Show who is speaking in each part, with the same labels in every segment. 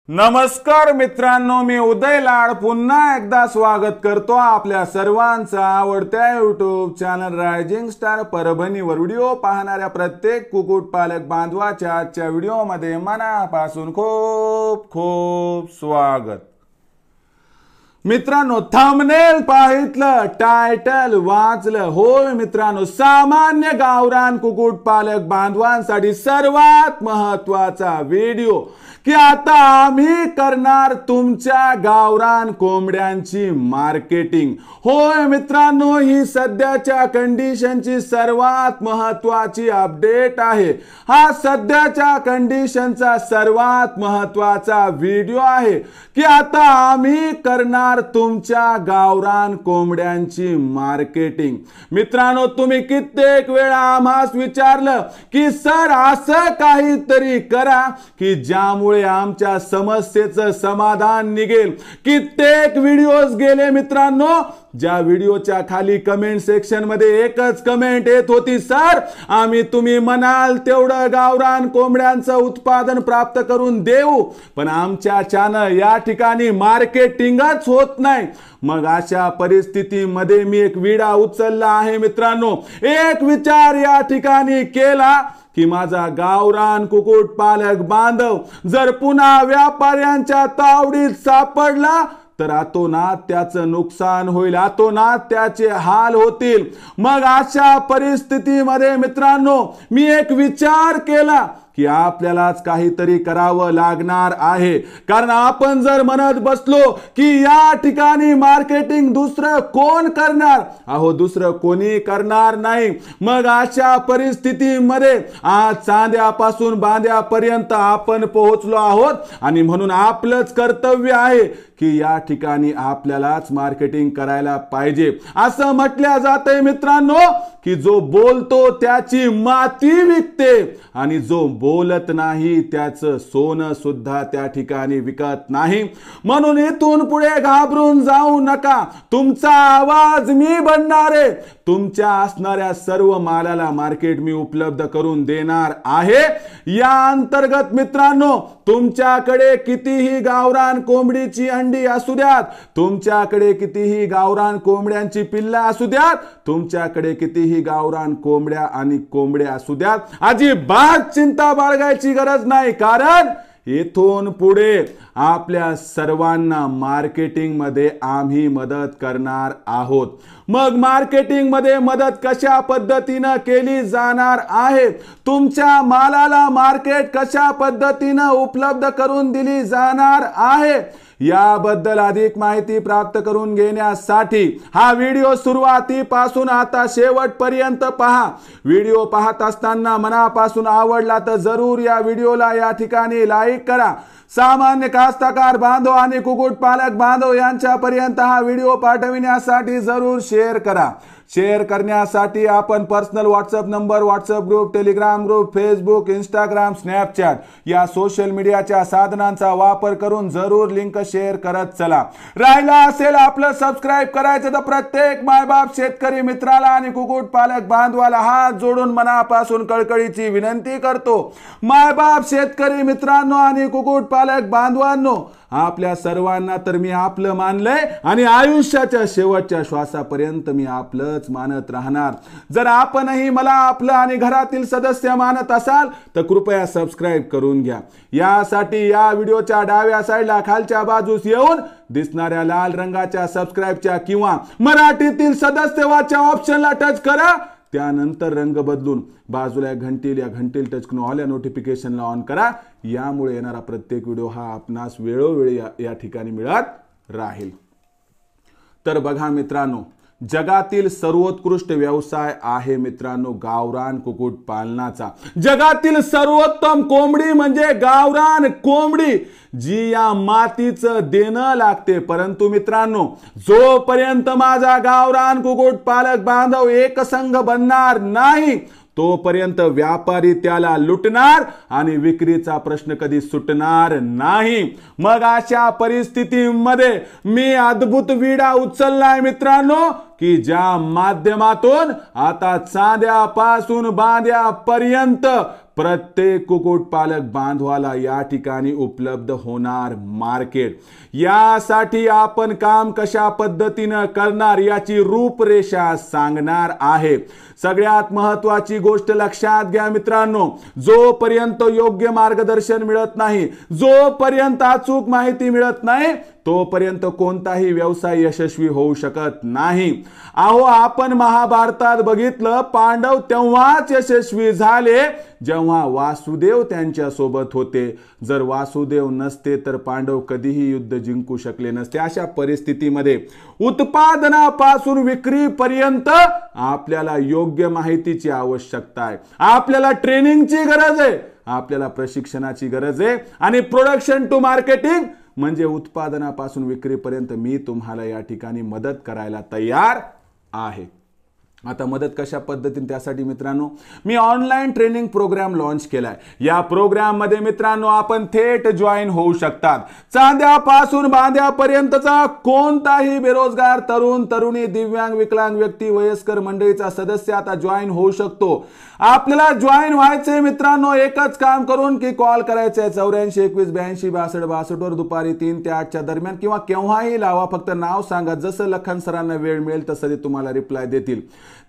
Speaker 1: नमस्कार मित्रांनो, मी उदय लाड पुन्हा एकदा स्वागत करतो आपल्या सर्वांचा आवडत्या यूट्यूब चॅनल रायझिंग स्टार परभणीवर व्हिडिओ पाहणाऱ्या प्रत्येक कुक्कुटपालक बांधवाच्या आजच्या व्हिडिओमध्ये मनापासून खूप खूप स्वागत। मित्रांनो, थंबनेल पाहितलं, टायटल वाचलं, होय मित्रांनो, सामान्य गावरान कुक्कुटपालक बांधवांसाठी सर्वात महत्त्वाचा व्हिडिओ की आता आम्ही करणार तुमच्या गावरान कोंबड्यांची मार्केटिंग। होय मित्रांनो, ही सध्याच्या कंडिशनची सर्वात महत्त्वाची अपडेट आहे। हा सध्याच्या कंडिशनचा सर्वात महत्त्वाचा व्हिडिओ आहे की आता आम्ही करणार तुमच्या गावरान कोंबड्यांची मार्केटिंग। मित्रांनो, तुम्ही कित्येक वेळा आम्हास विचारलं की सर असं काहीतरी करा की ज्यामुळे आमच्या समस्येचं समाधान निघेल। कित्येक व्हिडिओज गेले मित्रांनो, ज्या व्हिडिओच्या खाली कमेंट सेक्शन मध्ये एकच कमेंट येत होती, सर आम्ही तुम्ही म्हणाल तेवढं गावरान कोंबड्यांचं उत्पादन प्राप्त करून देऊ, पण आमच्या चॅनल या ठिकाणी मार्केटिंगच होत नाही। मग अशा परिस्थितीमध्ये मी एक विडा उचलला आहे मित्रांनो, एक विचार या ठिकाणी केला की माझा गावरान कुक्कुटपालक बांधव जर पुन्हा व्यापाऱ्यांच्या तावडीत सापडला तर अतोनात त्याचं नुकसान होईल, अतोनात त्याचे हाल होतील। मग अशा परिस्थितीमध्ये मित्रांनो मी एक विचार केला की आपल्यालाच काहीतरी करावं लागणार आहे, कारण आपण जर म्हणत बसलो की या ठिकाणी मार्केटिंग दुसरं कोण करणार, अहो दुसरं कोणी करणार नाही। मग अशा परिस्थितीमध्ये आज चांद्यापासून बांद्यापर्यंत आपण पोहोचलो आहोत आणि म्हणून आपलंच कर्तव्य आहे की या ठिकाणी आपल्यालाच मार्केटिंग करायला पाहिजे। असं म्हटलं जातंय मित्रांनो की जो बोलतो त्याची माती विकते आणि जो बोलत नाही त्याचं सोनं सुद्धा त्या ठिकाणी विकत नाही। म्हणून इथून पुढे घाबरून जाऊ नका, तुमचा आवाज मी बनणार आहे। तुमच्या असणाऱ्या सर्व मालाला मार्केट मी उपलब्ध करून देणार आहे। या अंतर्गत मित्रांनो तुमच्याकडे कितीही गावरान कोंबडीची अंडी असू द्यात, तुमच्याकडे कितीही गावरान कोंबड्यांची पिल्ला असू द्यात, तुमच्याकडे कितीही गावरान कोंबड्या आणि कोंबड्या असू द्यात, अजिबात चिंता बाळगायची गरज नाही, कारण इथून पुढे आपल्या सर्वांना मार्केटिंग मध्ये आम्ही मदत करणार आहोत। मग मार्केटिंग मध्ये मदत कशा पद्धतीने केली जाणार आहे, तुमच्या मालाला मार्केट कशा पद्धतीने उपलब्ध करून दिली जाणार आहे, याबद्दल अधिक माहिती प्राप्त करून घेण्यासाठी हा व्हिडिओ सुरुवातीपासून आता शेवटपर्यंत पहा। व्हिडिओ पाहत असताना मनापासून आवडला तर जरूर या व्हिडिओला या ठिकाणी लाईक करा। सामान्य कास्तकार बांधव आणि कुक्कुटपालक बांधव यांच्यापर्यंत हा व्हिडिओ पाठविण्यासाठी जरूर शेअर करा। शेअर करण्यासाठी आपण personal WhatsApp number, WhatsApp group, Telegram group, Facebook, Instagram, Snapchat या सोशल मीडियाच्या साधनांचा वापर करून जरूर लिंक शेअर करत चला। राहिला असेल आपलं सबस्क्राइब करायचं तर प्रत्येक मायबाप शेतकरी मित्राला आणि कुक्कुटपालक बांधवाला हात जोडून मनापासून कळकळीची विनंती करतो। मायबाप शेतकरी मित्रांनो आणि कुक्कुटपालक बांधवांनो, आपल्या सर्वांना तर मी आपलं मानलंय आणि आयुष्याच्या शेवटच्या श्वासापर्यंत मी आपलंच मानत राहणार। जर आपणही मला आपलं आणि घरातील सदस्य मानत असाल तर कृपया सबस्क्राइब करून घ्या। यासाठी या व्हिडिओच्या डाव्या साईडला खालच्या बाजूस येऊन दिसणाऱ्या लाल रंगाच्या सबस्क्राइबच्या किंवा मराठीतील सदस्यवाच्या ऑप्शनला टच करा। त्यानंतर रंग बदलून बाजूला घंटील, या घंटील टच करून ऑल या नोटिफिकेशनला ऑन करा। यामुळे येणारा प्रत्येक व्हिडिओ हा आपणास वेळोवेळी या ठिकाणी मिळत राहील। तर बघा मित्रांनो, जगातील सर्वोत्कृष्ट व्यवसाय आहे मित्रांनो गावरान कुक्कुट पालनाचा। जगातील सर्वोत्तम कोंबडी म्हणजे गावरान कोंबडी, जी या मातीचं देणं लागते। परंतु मित्रांनो, जोपर्यंत माझा गावरान कुक्कुट पालक बांधव एकसंघ बनणार नाही तोपर्यंत व्यापारी त्याला लुटणार आणि विक्रीचा प्रश्न कधी सुटणार नाही। मग अशा परिस्थितीमध्ये मी अद्भुत विडा उचललाय मित्रांनो की ज्या माध्यमातून आता चांद्यापासून बांद्यापर्यंत प्रत्येक कुक्कुटपालक बांधवाला या ठिकाणी उपलब्ध होणार मार्केट। यासाठी आपण काम कशा पद्धतीने करणार याची रूपरेषा सांगणार आहे। सगळ्यात महत्त्वाची गोष्ट लक्षात घ्या मित्रांनो, जोपर्यंत योग्य मार्गदर्शन मिळत नाही, जोपर्यंत अचूक माहिती मिळत नाही, तोपर्यंत कोणताही व्यवसाय यशस्वी होऊ शकत नाही। अहो, आपण महाभारतात बघितलं, पांडव तेव्हाच यशस्वी झाले जेव्हा वासुदेव त्यांच्या सोबत होते। जर वासुदेव नसते तर पांडव कधीही युद्ध जिंकू शकले नसते। अशा परिस्थितीमध्ये उत्पादनापासून विक्रीपर्यंत आपल्याला योग्य माहितीची आवश्यकता आहे, आपल्याला ट्रेनिंगची गरज आहे, आपल्याला प्रशिक्षणाची गरज आहे। आणि प्रोडक्शन टू मार्केटिंग म्हणजे उत्पादनापासून विक्रीपर्यंत मी तुम्हाला या ठिकाणी मदत करायला तयार आहे। आता मदत कशा पद्धतीने, त्यासाठी मित्रांनो मी ऑनलाईन ट्रेनिंग प्रोग्राम लॉन्च केलाय। या प्रोग्राम मध्ये मित्रांनो आपण थेट जॉईन होऊ शकतात। चांद्यापासून बांध्यापर्यंतचा कोणताही बेरोजगार तरुण तरुणी, दिव्यांग विकलांग व्यक्ती, वयस्कर मंडळीचा सदस्य आता जॉईन होऊ शकतो। आपल्याला जॉईन व्हायचे मित्रांनो, एकच काम करून की कॉल करायचा आहे 84 21 82 62 62 वर दुपारी 3 ते 8 च्या दरम्यान, किंवा केव्हाही लावा। फक्त नाव सांगा, जसं लखन सरांना वेळ मिळेल तसं ते तुम्हाला रिप्लाय देतील।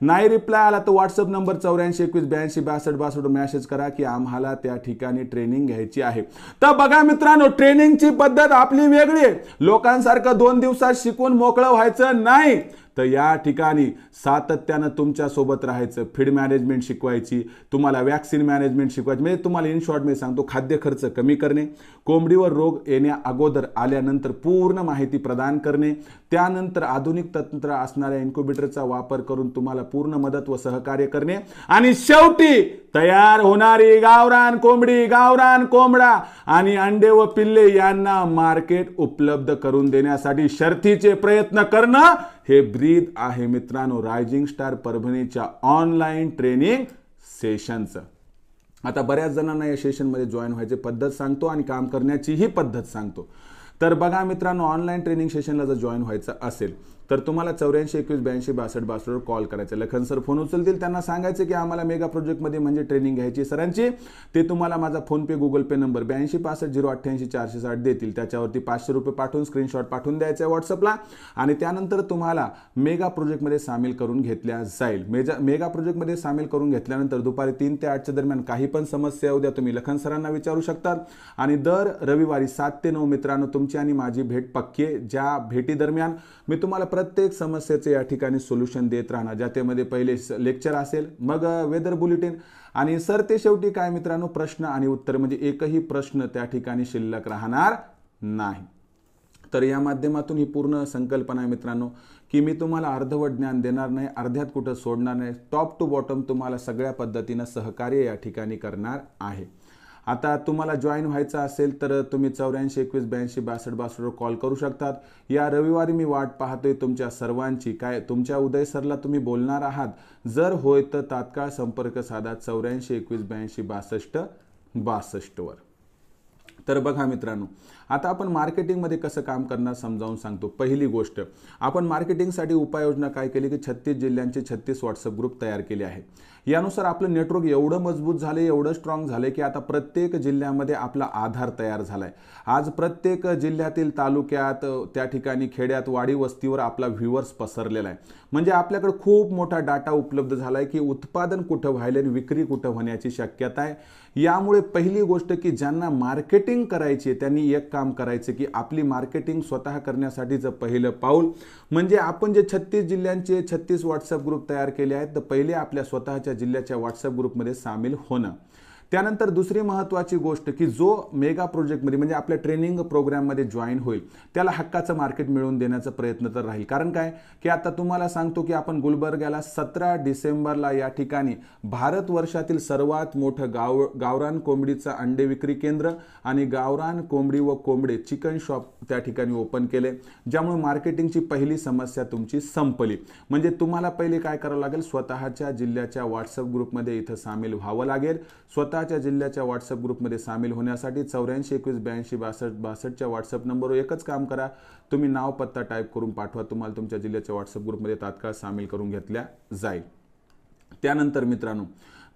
Speaker 1: नाही रिप्लाय आला तर व्हॉट्सअप नंबर 84 21 82 62 62 मेसेज करा की आम्हाला त्या ठिकाणी ट्रेनिंग घ्यायची आहे। तर बघा मित्रांनो, ट्रेनिंगची पद्धत आपली वेगळी आहे। लोकांसारखं 2 दिवसात शिकून मोकळं व्हायचं नाही, तर या ठिकाणी सातत्यानं तुमच्या सोबत राहायचं। फीड मॅनेजमेंट शिकवायची, तुम्हाला वॅक्सिन मॅनेजमेंट शिकवायची। म्हणजे तुम्हाला इन शॉर्ट मी सांगतो, खाद्य खर्च कमी करणे, कोंबडीवर रोग येण्या अगोदर आल्यानंतर पूर्ण माहिती प्रदान करणे, त्यानंतर आधुनिक तंत्र असणाऱ्या इन्क्युबेटरचा वापर करून तुम्हाला पूर्ण मदत व सहकार्य करणे, आणि शेवटी तयार होणारी गावरान कोंबडी, गावरान कोंबडा आणि अंडे व पिल्ले यांना मार्केट उपलब्ध करून देण्यासाठी शर्थीचे प्रयत्न करणं हे ब्रीद आहे मित्रांनो रायझिंग स्टार परभणीच्या ऑनलाईन ट्रेनिंग सेशनचं। आता बऱ्याच जणांना या सेशनमध्ये जॉईन व्हायची पद्धत सांगतो आणि काम करण्याची ही पद्धत सांगतो। तर बघा मित्रांनो, ऑनलाईन ट्रेनिंग सेशनला जर जॉईन व्हायचं असेल तर तुम्हाला 84 21 82 62 62 वर कॉल करायचा। लखन सर फोन उचलतील, त्यांना सांगायचं की आम्हाला मेगा प्रोजेक्टमध्ये म्हणजे ट्रेनिंग घ्यायची सरांची। ते तुम्हाला माझा फोन पे गुगल पे नंबर 82 65 088 460 देतील। त्याच्यावरती 500 रुपये पाठवून स्क्रीनशॉट पाठवून द्यायचा आहे व्हॉट्सअपला, आणि त्यानंतर तुम्हाला मेगा प्रोजेक्टमध्ये सामील करून घेतल्या जाईल। मेगा प्रोजेक्टमध्ये सामील करून घेतल्यानंतर दुपारी 3 ते 8 च्या दरम्यान काही पण समस्या उद्या तुम्ही लखन सरांना विचारू शकतात। आणि दर रविवारी 7 ते 9 मित्रांनो तुमची आणि माझी भेट पक्की आहे। ज्या भेटी दरम्यान मी तुम्हाला प्रत्येक समस्येचे या ठिकाणी सोल्युशन देत राहणार। ज्यामध्ये पहिले लेक्चर असेल, मग वेदर बुलेटिन, आणि सर ते शेवटी काय मित्रांनो प्रश्न आणि उत्तर, म्हणजे एकही प्रश्न त्या ठिकाणी शिल्लक राहणार नाही। तर या माध्यमातून ही पूर्ण संकल्पना आहे मित्रांनो की मी तुम्हाला अर्धवट ज्ञान देणार नाही, अर्ध्यात कुठं सोडणार नाही। टॉप टू बॉटम तुम्हाला सगळ्या पद्धतीने सहकार्य या ठिकाणी करणार आहे। आता तुम्हाला जॉईन व्हायचं असेल तर तुम्ही 84 21 82 62 62 वर कॉल करू शकतात। या रविवारी मी वाट पाहतोय तुमच्या सर्वांची। काय तुमच्या उदय सरला तुम्ही बोलणार आहात? जर होय तर तात्काळ संपर्क साधा 84 21 82 62 62 वर। तर बघा मित्रांनो, आता आपण मार्केटिंगमध्ये कसं काम करणार समजावून सांगतो। पहिली गोष्ट, आपण मार्केटिंगसाठी उपाययोजना काय केली की 36 जिल्ह्यांचे 36 व्हॉट्सअप ग्रुप तयार केले आहे। यानुसार आपलं नेटवर्क एवढं मजबूत झाले, एवढं स्ट्रॉंग झाले की आता प्रत्येक जिल्ह्यामध्ये आपला आधार तयार झालाय। आज प्रत्येक जिल्ह्यातील तालुक्यात, त्या ठिकाणी खेड्यात, वाडी वस्तीवर आपला व्ह्यूअर्स पसरलेला आहे। म्हणजे आपल्याकडे खूप मोठा डाटा उपलब्ध झालाय की उत्पादन कुठं व्हायले आणि विक्री कुठं होण्याची शक्यता आहे। यामुळे पहिली गोष्ट की ज्यांना मार्केटिंग करायची त्यांनी एक काम करायचं की आपली मार्केटिंग स्वतः करण्यासाठीचं पहिलं पाऊल म्हणजे आपण जे 36 जिल्ह्यांचे 36 व्हॉट्सअप ग्रुप तयार केले आहेत, तर पहिले आपल्या स्वतःच्या जिल्ह्याच्या व्हॉट्सअप ग्रुपमध्ये सामील होणं। त्यानंतर दुसरी महत्त्वाची गोष्ट की जो मेगा प्रोजेक्टमध्ये म्हणजे आपल्या ट्रेनिंग प्रोग्राममध्ये जॉईन होईल त्याला हक्काचं मार्केट मिळवून देण्याचा प्रयत्न तर राहील। कारण काय की आता तुम्हाला सांगतो की आपण गुलबर्ग्याला 17 डिसेंबरला या ठिकाणी भारतवर्षातील सर्वात मोठं गावरान कोंबडीचं अंडे विक्री केंद्र आणि गावरान कोंबडी व कोंबडे चिकन शॉप त्या ठिकाणी ओपन केले, ज्यामुळे मार्केटिंगची पहिली समस्या तुमची संपली। म्हणजे तुम्हाला पहिले काय करावं लागेल, स्वतःच्या जिल्ह्याच्या व्हॉट्सअप ग्रुपमध्ये इथं सामील व्हावं लागेल। स्वतःच्या जिल्ह्याच्या व्हॉट्सअप ग्रुपमध्ये सामील होण्यासाठी 84 21 82 62 62 च्या व्हॉट्सअप नंबरवर एकच काम करा, तुम्ही नाव पत्ता टाईप करून पाठवा, तुम्हाला तुमच्या जिल्ह्याच्या व्हॉट्सअप ग्रुपमध्ये तात्काळ सामील करून घेतल्या जाईल। त्यानंतर मित्रांनो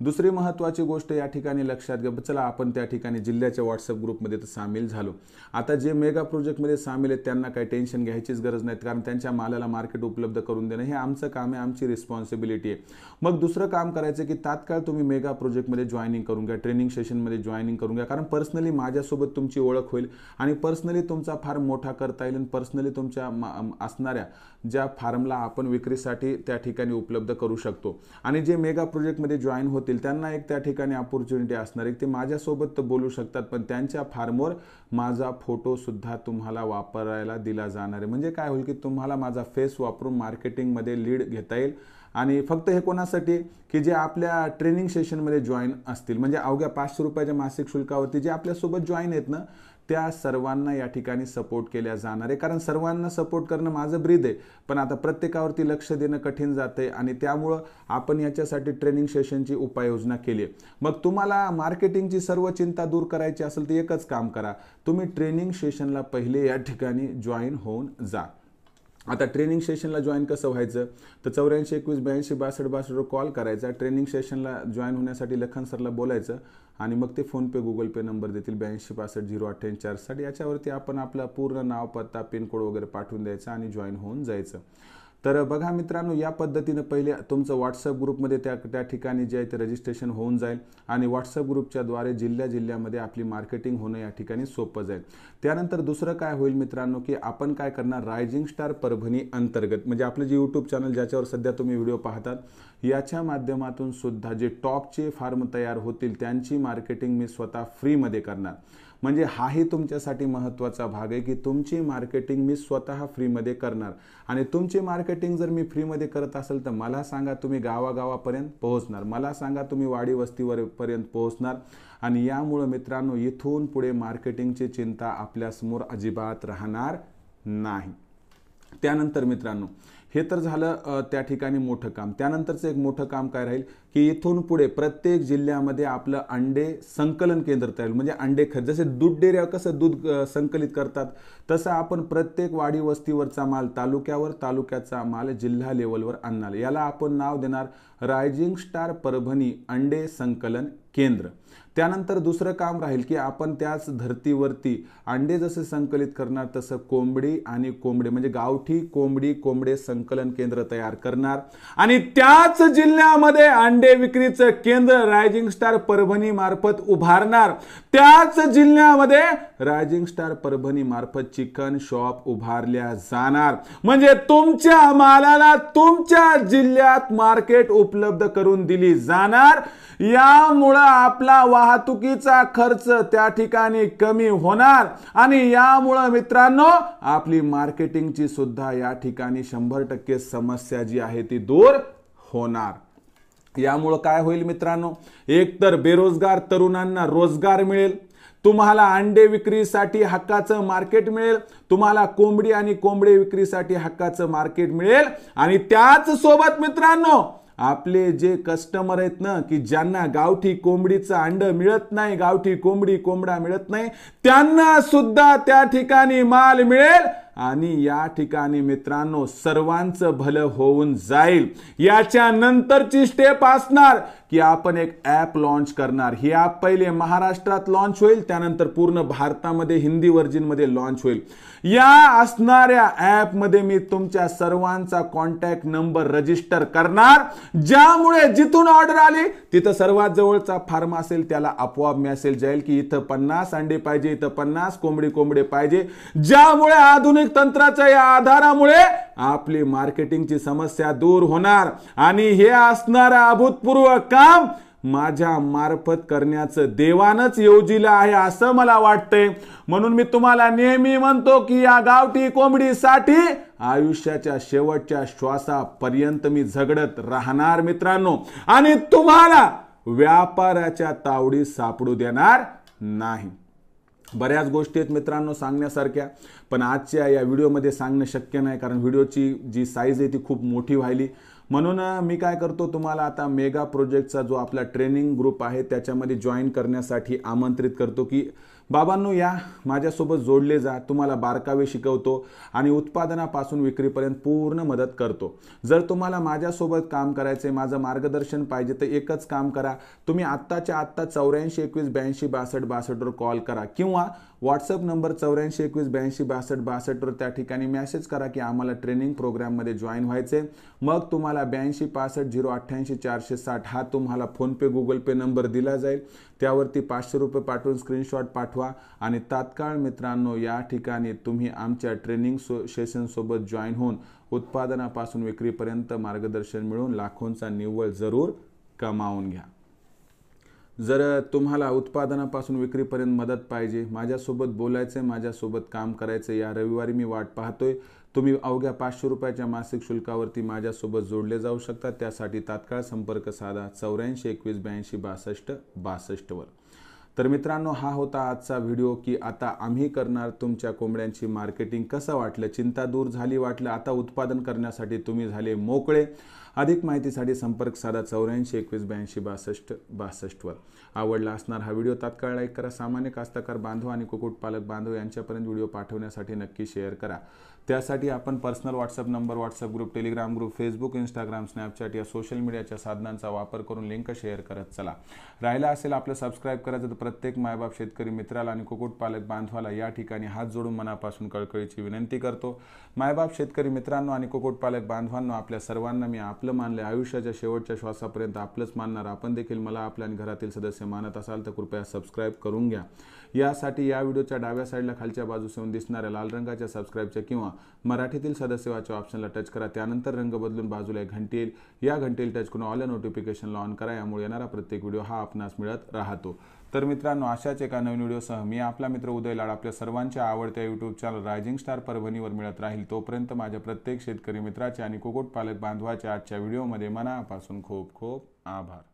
Speaker 1: दुसरी महत्त्वाची गोष्ट या ठिकाणी लक्षात घ्या, चला आपण त्या ठिकाणी जिल्ह्याच्या व्हॉट्सअप ग्रुपमध्ये तर सामील झालो. आता जे मेगा प्रोजेक्टमध्ये सामील आहेत त्यांना काही टेन्शन घ्यायचीच गरज नाही, कारण त्यांच्या मालाला मार्केट उपलब्ध करून देणं हे आमचं काम आहे, आमची रिस्पॉन्सिबिलिटी आहे. मग दुसरं काम करायचं की तात्काळ तुम्ही मेगा प्रोजेक्टमध्ये जॉईनिंग करून घ्या, ट्रेनिंग सेशनमध्ये जॉईनिंग करून घ्या, कारण पर्सनली माझ्यासोबत तुमची ओळख होईल आणि पर्सनली तुमचा फार्म मोठा करता येईल आणि पर्सनली तुमच्या असणाऱ्या ज्या फार्मला आपण विक्रीसाठी त्या ठिकाणी उपलब्ध करू शकतो. आणि जे मेगा प्रोजेक्टमध्ये जॉईन होतील त्यांना एक त्या ठिकाणी अपॉर्च्युनिटी असणार आहे, ते माझ्यासोबत तर बोलू शकतात पण त्यांच्या फार्मवर माझा फोटोसुद्धा तुम्हाला वापरायला दिला जाणार आहे. म्हणजे काय होईल की तुम्हाला माझा फेस वापरून मार्केटिंगमध्ये लीड घेता येईल. आणि फक्त हे कोणासाठी की जे आपल्या ट्रेनिंग सेशनमध्ये जॉईन असतील, म्हणजे अवघ्या 500 रुपयाच्या मासिक शुल्कावरती जे आपल्यासोबत जॉईन आहेत ना त्या सर्वांना या ठिकाणी सपोर्ट केल्या जाणार आहे. कारण सर्वांना सपोर्ट करणं माझं ब्रीद आहे, पण आता प्रत्येकावरती लक्ष देणं कठीण जाते आणि त्यामुळं आपण याच्यासाठी ट्रेनिंग सेशनची उपाययोजना केली आहे. मग तुम्हाला मार्केटिंगची सर्व चिंता दूर करायची असेल तर एकच काम करा, तुम्ही ट्रेनिंग सेशनला पहिले या ठिकाणी जॉईन होऊन जा. आता ट्रेनिंग सेशनला जॉईन कसं व्हायचं तर 84 21 82 62 62 कॉल करायचा. ट्रेनिंग सेशनला जॉईन होण्यासाठी लखन सरला बोलायचं आणि मग ते फोनपे गुगल पे नंबर देतील 82 65 048 60. याच्यावरती आपण आपलं पूर्ण नाव पत्ता पिनकोड वगैरे पाठवून द्यायचं आणि जॉईन होऊन जायचं. तर बघा मित्रांनो, या पद्धतीनं पहिले तुमचं व्हॉट्सअप ग्रुपमध्ये त्या ठिकाणी जे आहे ते रजिस्ट्रेशन होऊन जाईल आणि व्हॉट्सअप ग्रुपच्याद्वारे जिल्ह्यामध्ये आपली मार्केटिंग होणं या ठिकाणी सोपं जाईल. त्यानंतर दुसरं काय होईल मित्रांनो की आपण काय करणार, रायझिंग स्टार परभणी अंतर्गत म्हणजे आपलं जे यूट्यूब चॅनल ज्याच्यावर सध्या तुम्ही व्हिडिओ पाहतात याच्या माध्यमातून सुद्धा जे टॉपचे फार्म तयार होतील त्यांची मार्केटिंग मी स्वतः फ्रीमध्ये करणार. म्हणजे हाही तुमच्यासाठी महत्त्वाचा भाग आहे की तुमची मार्केटिंग मी स्वतः फ्रीमध्ये करणार. आणि तुमची मार्केटिंग जर मी फ्रीमध्ये करत असेल तर मला सांगा तुम्ही गावागावापर्यंत पोहोचणार, मला सांगा तुम्ही वाडी वस्तीवरपर्यंत पोहोचणार. आणि यामुळं मित्रांनो इथून पुढे मार्केटिंगची चिंता आपल्यासमोर अजिबात राहणार नाही. त्यानंतर मित्रांनो हे तर झालं त्या ठिकाणी मोठं काम. त्यानंतरचं एक मोठं काम काय राहील की इथून पुढे प्रत्येक जिल्ह्यामध्ये आपलं अंडे संकलन केंद्र तयार, म्हणजे अंडे जसे दूध डेऱ्या कसं दूध संकलित करतात तसं आपण प्रत्येक वाडी वस्तीवरचा माल तालुक्याचा माल जिल्हा लेवलवर आणणार. याला आपण नाव देणार रायझिंग स्टार परभणी अंडे संकलन केंद्र. त्यानंतर दुसरं काम राहील की आपण त्याच धर्तीवरती अंडे जसे संकलित करणार तसं कोंबडी आणि कोंबडे म्हणजे गावठी कोंबडे संकलन केंद्र तयार करणार आणि त्याच जिल्ह्यामध्ये अंडे विक्रीचं केंद्र रायझिंग स्टार परभणी मार्फत उभारणार. त्याच जिल्ह्यामध्ये रायझिंग स्टार परभणी मार्फत चिकन शॉप उभारल्या जाणार. म्हणजे तुमच्या मालाला तुमच्या जिल्ह्यात मार्केट उपलब्ध करून दिली जाणार. यामुळे आपला वाहतुकीचा खर्च त्या ठिकाणी कमी होणार आणि यामुळे मित्रांनो आपली मार्केटिंगची सुद्धा या ठिकाणी 100% समस्या जी आहे ती दूर होणार. यामुळे काय होईल मित्रांनो, एकतर बेरोजगार तरुणांना रोजगार मिळेल, तुम्हाला अंडे विक्रीसाठी हक्काचं मार्केट मिळेल, तुम्हाला कोंबडी आणि कोंबडे विक्रीसाठी हक्काचं मार्केट मिळेल आणि त्याच सोबत मित्रांनो आपले जे कस्टमर आहेत ना की ज्यांना गावठी कोंबडीचं अंड मिळत नाही, गावठी कोंबडा मिळत नाही, त्यांना सुद्धा त्या ठिकाणी माल मिळेल आणि या ठिकाणी मित्रांनो सर्वांचं भलं होऊन जाईल. याच्या नंतरची स्टेप असणार की आपण एक ॲप लॉन्च करणार. ही ॲप पहिले महाराष्ट्रात लॉन्च होईल, त्यानंतर पूर्ण भारतामध्ये हिंदी व्हर्जनमध्ये लॉन्च होईल. या असणाऱ्या ॲपमध्ये मी तुमच्या सर्वांचा कॉन्टॅक्ट नंबर रजिस्टर करणार, ज्यामुळे जिथून ऑर्डर आली तिथं सर्वात जवळचा फार्म असेल त्याला आपोआप मेसेज जाईल की इथं 50 अंडे पाहिजे, इथं 50 कोंबडे पाहिजे. ज्यामुळे आधुनिक तंत्राच्या या आधारामुळे आपली मार्केटिंगची समस्या दूर होणार आणि हे असणारं अभूतपूर्व काम माझ्या मार्फत करण्याचं देवानच योजिलं आहे असं मला वाटतंय. म्हणून मी तुम्हाला नेहमी म्हणतो की या गावठी कोंबडीसाठी आयुष्याच्या शेवटच्या श्वासापर्यंत मी झगडत राहणार मित्रांनो आणि तुम्हाला व्यापाराच्या तावडीत सापडू देणार नाही. बऱ्याच गोष्टी आहेत मित्रांनो सांगण्यासारख्या, पण आजच्या या व्हिडिओमध्ये सांगणं शक्य नाही कारण व्हिडिओची जी साईज आहे ती खूप मोठी व्हायली. म्हणून मी काय करतो, तुम्हाला आता मेगा प्रोजेक्टचा जो आपला ट्रेनिंग ग्रुप आहे त्याच्यामध्ये जॉईन करण्यासाठी आमंत्रित करतो की बाबांनो, या माझ्यासोबत जोडले जा. तुम्हाला बारकावे शिकवतो आणि उत्पादनापासून विक्रीपर्यंत पूर्ण मदत करतो. जर तुम्हाला माझ्यासोबत काम करायचे, माझं मार्गदर्शन पाहिजे, तर एकच काम करा. तुम्ही आत्ताच्या आत्ता 84 21 82 62 62 वर कॉल करा किंवा व्हॉट्सअप नंबर 84 21 82 62 62 वर त्या ठिकाणी मेसेज करा की आम्हाला ट्रेनिंग प्रोग्राममध्ये जॉईन व्हायचे. मग तुम्हाला 82 65 088 460 हा तुम्हाला फोनपे गुगल पे नंबर दिला जाईल. त्यावरती 500 रुपये पाठवून स्क्रीनशॉट पाठवा आणि तात्काळ मित्रांनो या ठिकाणी तुम्ही आमच्या ट्रेनिंग सेशनसोबत जॉईन होऊन उत्पादनापासून विक्रीपर्यंत मार्गदर्शन मिळवून लाखोंचा निव्वळ जरूर कमावून घ्या. जर तुम्हाला उत्पादनापासून विक्रीपर्यंत मदत पाहिजे, माझ्यासोबत बोलायचं आहे, माझ्यासोबत काम करायचं, या रविवारी मी वाट पाहतोय. तुम्ही अवघ्या 500 रुपयाच्या मासिक शुल्कावरती माझ्यासोबत जोडले जाऊ शकता. त्यासाठी तात्काळ संपर्क साधा 84 21 82 62 62 वर. तर मित्रांनो, हा होता आजचा व्हिडिओ की आता आम्ही करणार तुमच्या कोंबड्यांची मार्केटिंग. कसं वाटलं? चिंता दूर झाली वाटलं? आता उत्पादन करण्यासाठी तुम्ही झाले मोकळे. अधिक माहितीसाठी संपर्क साधा 84 21 82 62 62 वर. आवडला असणार हा व्हिडिओ तात्काळ लाईक करा. सामान्य कास्तकार बांधव आणि कुक्कुटपालक बांधव यांच्यापर्यंत व्हिडिओ पाठवण्यासाठी नक्की शेअर करा. त्यासाठी आपण personal WhatsApp number, WhatsApp group, Telegram group, Facebook, Instagram, Snapchat या सोशल मीडियाच्या साधनांचा वापर करून लिंक शेअर करत चला. राहिला असेल आपलं सबस्क्राईब करायचं तर प्रत्येक मायबाप शेतकरी मित्राला आणि कुक्कुटपालक बांधवाला या ठिकाणी हात जोडून मनापासून कळकळीची विनंती करतो. मायबाप शेतकरी मित्रांनो आणि कुक्कुटपालक बांधवांनो, आपल्या सर्वांना मी आपलं मानले. आयुष्याच्या शेवटच्या श्वासापर्यंत आपलंच मानणार. आपण देखील मला आपल्या आणि घरातील सदस्य मानत असाल तर कृपया सबस्क्राईब करून घ्या. यासाठी या व्हिडिओच्या डाव्या साईडला खालच्या बाजूस येऊन दिसणाऱ्या लाल रंगाच्या सबस्क्राईबच्या किंवा मराठीतील सदस्य वाचो ऑप्शनला टच करा. त्यानंतर रंग बदलून बाजूला एक घंटी येईल. या घंटीला टच करून ऑल नोटिफिकेशनला ऑन करा. यामुळे येणारा प्रत्येक व्हिडिओ हा आपणास मिळत राहतो. तर मित्रांनो, अशाच एका नवीन व्हिडिओसह मी आपला मित्र उदय लाड आपल्या सर्वांच्या आवडत्या यूट्यूब चॅनल रायझिंग स्टार परभणीवर मिळत राहील. तोपर्यंत माझ्या प्रत्येक शेतकरी मित्राचे आणि कुक्कुटपालक बांधवाच्या आजच्या व्हिडिओमध्ये मनापासून खूप खूप आभार.